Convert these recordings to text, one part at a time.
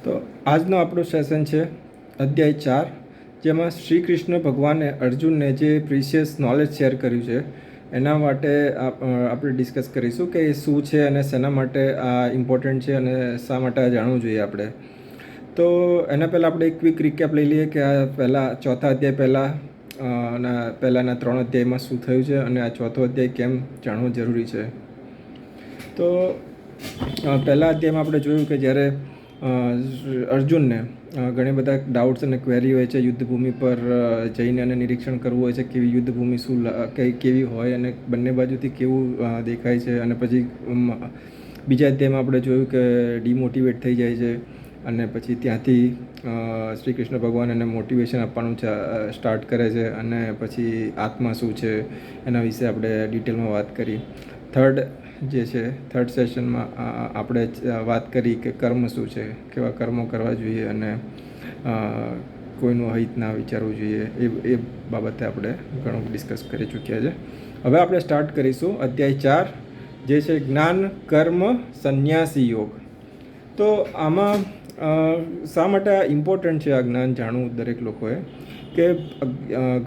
તો આજનો આપણું સેશન છે અધ્યાય 4, જેમાં શ્રી કૃષ્ણ ભગવાને અર્જુનને જે પ્રિશિયસ નોલેજ શેર કર્યું છે એના માટે આપણે ડિસ્કસ કરીશું કે એ શું છે અને શેના માટે આ ઇમ્પોર્ટન્ટ છે અને શા માટે આ જાણવું જોઈએ આપણે. તો એના પહેલાં આપણે એક ક્વિક રિકેપ લઈ લઈએ કે આ ચોથા અધ્યાય પહેલાંના 3 અધ્યાયમાં શું થયું છે અને આ ચોથો અધ્યાય કેમ જાણવો જરૂરી છે. તો પહેલા અધ્યાયમાં આપણે જોયું કે જ્યારે અર્જુનને ઘણી બધા ડાઉટ્સ અને ક્વેરી હોય છે યુદ્ધભૂમિ પર જઈને અને નિરીક્ષણ કરવું હોય છે કેવી યુદ્ધભૂમિ કેવી હોય અને બંને બાજુથી કેવું દેખાય છે. અને પછી બીજા અધ્યાયમાં આપણે જોયું કે ડિમોટિવેટ થઈ જાય છે અને પછી ત્યાંથી શ્રી કૃષ્ણ ભગવાન એને મોટિવેશન આપવાનું સ્ટાર્ટ કરે છે અને પછી આત્મા શું છે એના વિશે આપણે ડિટેલમાં વાત કરી. થર્ડ સેશનમાં આપણે વાત કરી કે કર્મ શું છે, કેવા કર્મો કરવા જોઈએ અને કોઈનું હિત ના વિચારવું જોઈએ, એ બાબતે આપણે ઘણું ડિસ્કસ કરી ચૂક્યા છે. હવે આપણે સ્ટાર્ટ કરીશું અધ્યાય 4, જે છે જ્ઞાન કર્મ સંન્યાસી યોગ. તો આમાં શા માટે આ ઇમ્પોર્ટન્ટ છે આ જ્ઞાન જાણવું દરેક લોકોએ, કે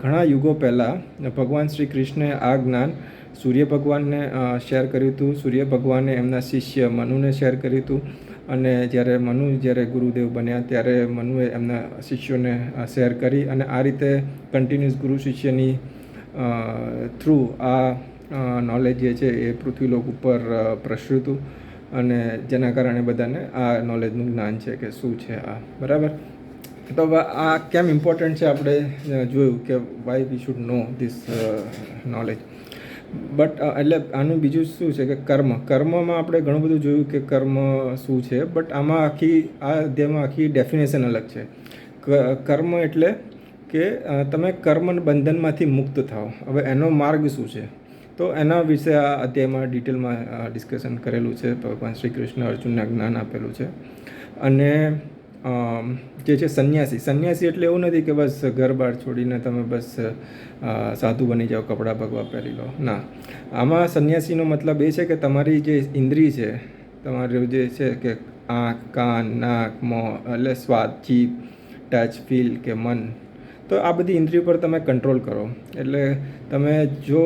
ઘણા યુગો પહેલાં ભગવાન શ્રી કૃષ્ણે આ જ્ઞાન સૂર્ય ભગવાનને શેર કર્યું હતું. સૂર્ય ભગવાને એમના શિષ્ય મનુને શેર કર્યું હતું અને જ્યારે ગુરુદેવ બન્યા ત્યારે મનુએ એમના શિષ્યોને શેર કરી અને આ રીતે કન્ટિન્યુઅસ ગુરુ શિષ્યની થ્રુ આ નોલેજ જે છે એ પૃથ્વીલોક ઉપર પ્રસર્યું અને જેના કારણે બધાને આ નોલેજનું જ્ઞાન છે કે શું છે આ. બરાબર. તો આ કેમ ઇમ્પોર્ટન્ટ છે આપણે જોયું કે why we should no this knowledge. But એટલે આનું બીજું શું છે કે કર્મમાં આપણે ઘણું બધું જોયું કે કર્મ શું છે, બટ આમાં આ અધ્યાયમાં આખી ડેફિનેશન અલગ છે. કર્મ એટલે કે તમે કર્મ બંધનમાંથી મુક્ત થાઓ. હવે એનો માર્ગ શું છે તો એના વિશે આ અધ્યાયમાં ડિટેલમાં ડિસ્કશન કરેલું છે. ભગવાન શ્રી કૃષ્ણ અર્જુનને જ્ઞાન આપેલું છે. અને જે છે સંન્યાસી એટલે એવું નથી કે બસ ઘર બહાર છોડીને તમે બસ સાધુ બની જાઓ, કપડાં ભગવા પહેરી લો. ના, આમાં સંન્યાસીનો મતલબ એ છે કે તમારી જે ઇન્દ્રિય છે, તમારું જે છે કે આંખ, કાન, નાક, મોં એટલે સ્વાદ, જીભ, ટચ, ફીલ કે મન, તો આ બધી ઇન્દ્રિયો પર તમે કંટ્રોલ કરો. એટલે તમે જો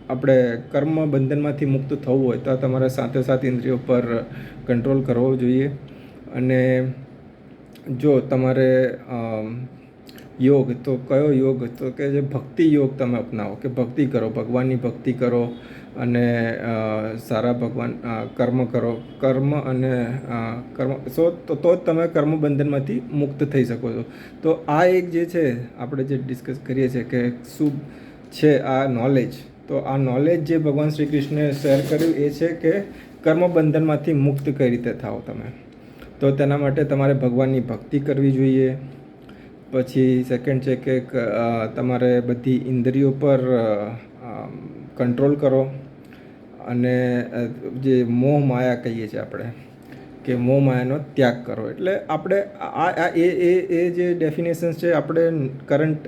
આપણે કર્મ બંધનમાંથી મુક્ત થવું હોય તો તમારે સાથે ઇન્દ્રિયો પર કંટ્રોલ કરવો જોઈએ. અને જો તમારે યોગ, તો કયો યોગ, તો કે જે ભક્તિ યોગ તમે અપનાવો, કે ભક્તિ કરો, ભગવાનની ભક્તિ કરો અને સારા કર્મ કરો. તો જ તમે કર્મ બંધનમાંથી મુક્ત થઈ શકો છો. તો આ એક જે છે આપણે જે ડિસ્કસ કરીએ છીએ કે શું છે આ નોલેજ, તો આ નોલેજ જે ભગવાન શ્રી કૃષ્ણે શેર કર્યું એ છે કે કર્મ બંધનમાંથી મુક્ત કઈ રીતે થાઓ તમે. તો તેના માટે તમારે ભગવાનની ભક્તિ કરવી જોઈએ. પછી સેકન્ડ છે કે તમારે બધી ઇન્દ્રિયો પર કંટ્રોલ કરો અને જે મોહ માયા કહીએ છીએ આપણે કે મોહ માયાનો ત્યાગ કરો. એટલે આપણે એ જે ડેફિનેશન્સ છે આપણે કરંટ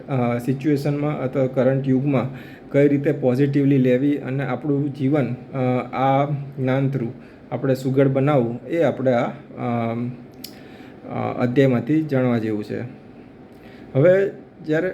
સિચ્યુએશનમાં અથવા કરંટ યુગમાં કઈ રીતે પોઝિટિવલી લેવી અને આપણું જીવન આ જ્ઞાન થ્રુ આપણે સુઘડ બનાવવું, એ આપણે આ અધ્યાયમાંથી જાણવા જેવું છે. હવે જ્યારે